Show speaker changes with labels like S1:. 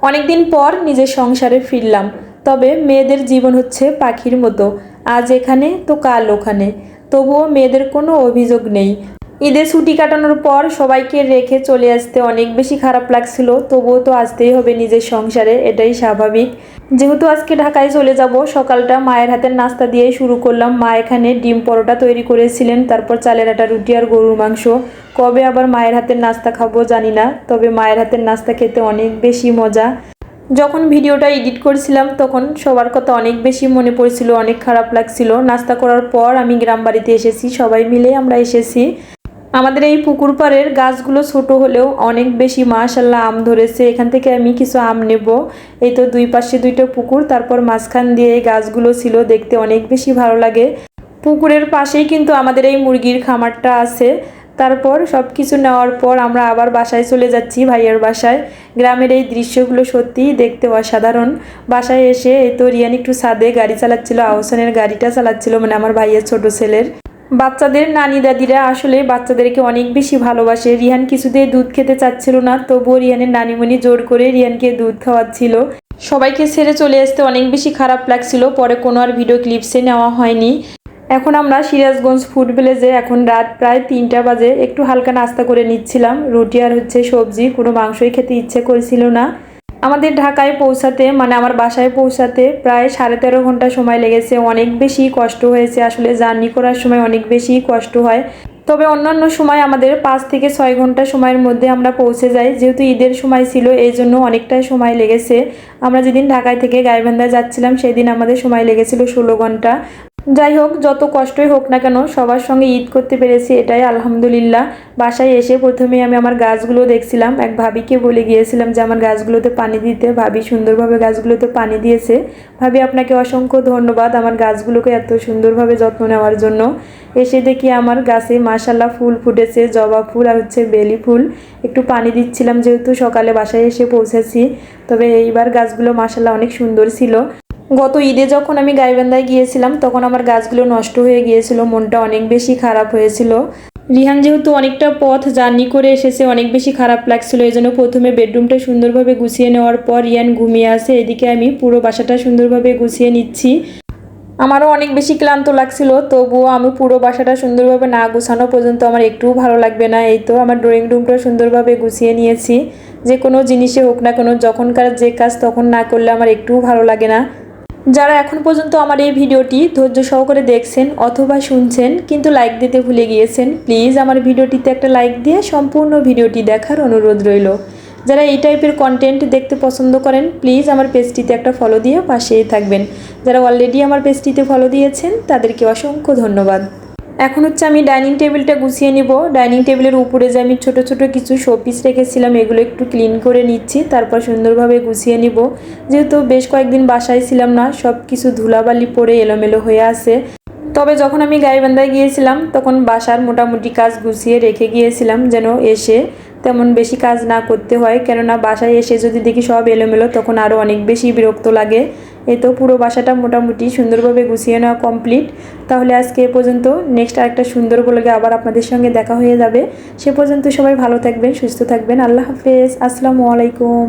S1: অনেক দিন পর নিজের সংসারে ফিরলাম। তবে মেয়েদের জীবন হচ্ছে পাখির মতো, আজ এখানে তো কাল ওখানে। তবুও মেয়েদের কোনো অভিযোগ নেই। ঈদে ছুটি কাটানোর পর সবাইকে রেখে চলে আসতে অনেক বেশি খারাপ লাগছিল, তবুও তো আসতেই হবে নিজের সংসারে, এটাই স্বাভাবিক। যেহেতু আজকে ঢাকায় চলে যাব, সকালটা মায়ের হাতের নাস্তা দিয়ে শুরু করলাম। মা এখানে ডিম পরোটা তৈরি করেছিলেন, তারপর চালের আটা রুটি আর গরুর মাংস। কবে আবার মায়ের হাতের নাস্তা খাবো জানি না, তবে মায়ের হাতের নাস্তা খেতে অনেক বেশি মজা। যখন ভিডিওটা এডিট করছিলাম তখন সবার কথা অনেক বেশি মনে পড়ছিল, অনেক খারাপ লাগছিল। নাস্তা করার পর আমি গ্রাম বাড়িতে এসেছি, সবাই মিলে আমরা এসেছি। আমাদের এই পুকুর পাড়ের গাছগুলো ছোট হলেও অনেক বেশি মাশাআল্লাহ আম ধরেছে। এখান থেকে আমি কিছু আম নেব। এই তো দুই পাশে দুইটা পুকুর, তারপর মাঝখান দিয়ে এই গাছগুলো ছিল, দেখতে অনেক বেশি ভালো লাগে। পুকুরের পাশেই কিন্তু আমাদের এই মুরগির খামারটা আছে। তারপর সব কিছু নেওয়ার পর আমরা আবার বাসায় চলে যাচ্ছি, ভাইয়ার বাসায়। গ্রামের এই দৃশ্যগুলো সত্যিই দেখতে অসাধারণ। বাসায় এসে এই তো রিয়ান একটু ছাদে গাড়ি চালাচ্ছিল, আহসানের গাড়িটা চালাচ্ছিল, মানে আমার ভাইয়ের ছোট ছেলের। বাচ্চাদের নানি দাদিরা আসলে বাচ্চাদেরকে অনেক বেশি ভালোবাসে। রিহান কিছুতেই দুধ খেতে চাচ্ছিল না, তবুও রিহানের নানিমণি জোর করে রিহানকে দুধ খাওয়াচ্ছিল। সবাইকে ছেড়ে চলে আসতে অনেক বেশি খারাপ লাগছিল, পরে কোনো আর ভিডিও ক্লিপসে নেওয়া হয়নি। এখন আমরা সিরাজগঞ্জ ফুড ভিলেজে, এখন রাত প্রায় 3টা বাজে। একটু হালকা নাস্তা করে নিচ্ছিলাম, রুটি আর হচ্ছে সবজি, কোনো মাংসই খেতে ইচ্ছে করেছিল না। আমাদের ঢাকায় পৌঁছাতে, মানে আমার বাসায় পৌঁছাতে প্রায় 13.5 ঘন্টা সময় লেগেছে। অনেক বেশি কষ্ট হয়েছে, আসলে জার্নি করার সময় অনেক বেশি কষ্ট হয়। তবে অন্যান্য সময় আমাদের 5 থেকে 6 ঘন্টা সময়ের মধ্যে আমরা পৌঁছে যাই। যেহেতু ঈদের সময় ছিল, এই জন্য অনেকটাই সময় লেগেছে। আমরা যেদিন ঢাকায় থেকে গাইবান্ধায় যাচ্ছিলাম সেদিন আমাদের সময় লেগেছিল 16 ঘন্টা। যাই হোক, যত কষ্টই হোক না কেন সবার সঙ্গে ঈদ করতে পেরেছি, এটাই আলহামদুলিল্লাহ। বাসায় এসে প্রথমে আমি আমার গাছগুলো দেখছিলাম। এক ভাবিকে বলে গিয়েছিলাম যে আমার গাছগুলোতে পানি দিতে, ভাবি সুন্দরভাবে গাছগুলোতে পানি দিয়েছে। ভাবি আপনাকে অসংখ্য ধন্যবাদ আমার গাছগুলোকে এত সুন্দরভাবে যত্ন নেওয়ার জন্য। এসে দেখি আমার গাছে মাশাআল্লাহ ফুল ফুটেছে, জবা ফুল আর হচ্ছে বেলি ফুল। একটু পানি দিচ্ছিলাম যেহেতু সকালে বাসায় এসে পৌঁছেছি। তবে এইবার গাছগুলো মাশাআল্লাহ অনেক সুন্দর ছিল। গত ঈদে যখন আমি গাইবান্ধায় গিয়েছিলাম তখন আমার গাছগুলো নষ্ট হয়ে গিয়েছিল, মনটা অনেক বেশি খারাপ হয়েছিল। রিহান যেহেতু অনেকটা পথ জার্নি করে এসেছে, অনেক বেশি খারাপ লাগছিল। এই জন্য প্রথমে বেডরুমটা সুন্দরভাবে গুছিয়ে নেওয়ার পর রিয়ান ঘুমিয়ে আসে, এদিকে আমি পুরো বাসাটা সুন্দরভাবে গুছিয়ে নিচ্ছি। আমারও অনেক বেশি ক্লান্ত লাগছিল, তবুও আমি পুরো বাসাটা সুন্দরভাবে না গুছানো পর্যন্ত আমার একটুও ভালো লাগবে না। এই তো আমার ড্রয়িং রুমটা সুন্দরভাবে গুছিয়ে নিয়েছি। যে কোনো জিনিসে হোক না কেন, যখনকার যে কাজ তখন না করলে আমার একটুও ভালো লাগে না। যারা এখন পর্যন্ত আমার এই ভিডিওটি ধৈর্য সহকারে দেখছেন অথবা শুনছেন কিন্তু লাইক দিতে ভুলে গিয়েছেন, প্লিজ আমার ভিডিওটিতে একটা লাইক দিয়ে সম্পূর্ণ ভিডিওটি দেখার অনুরোধ রইল। যারা এই টাইপের কন্টেন্ট দেখতে পছন্দ করেন প্লিজ আমার পেজটিতে একটা ফলো দিয়ে পাশেই থাকবেন। যারা অলরেডি আমার পেজটিতে ফলো দিয়েছেন তাদেরকে অসংখ্য ধন্যবাদ। এখন হচ্ছে আমি ডাইনিং টেবিলটা গুছিয়ে নিব। ডাইনিং টেবিলের উপরে যে আমি ছোট ছোট কিছু শোপিস রেখেছিলাম এগুলো একটু ক্লিন করে নিচ্ছি, তারপর সুন্দরভাবে গুছিয়ে নিব। যেহেতু বেশ কয়েকদিন বাসায় ছিলাম না, সব কিছু ধুলাবালি পড়ে এলোমেলো হয়ে আছে। তবে যখন আমি গাইবান্ধায় গিয়েছিলাম তখন বাসার মোটামুটি কাজ গুছিয়ে রেখে গিয়েছিলাম, যেন এসে তেমন বেশি কাজ না করতে হয়। কেননা বাসায় এসে যদি দেখি সব এলোমেলো তখন আরও অনেক বেশি বিরক্ত লাগে। এই তো পুরো বাসাটা মোটামুটি সুন্দরভাবে গুছিয়ে নেওয়া কমপ্লিট। তাহলে আজকে এ পর্যন্ত, নেক্সট আরেকটা সুন্দর ব্লগে আবার আপনাদের সঙ্গে দেখা হয়ে যাবে। সে পর্যন্ত সবাই ভালো থাকবেন, সুস্থ থাকবেন। আল্লাহ হাফেজ, আসসালামু আলাইকুম।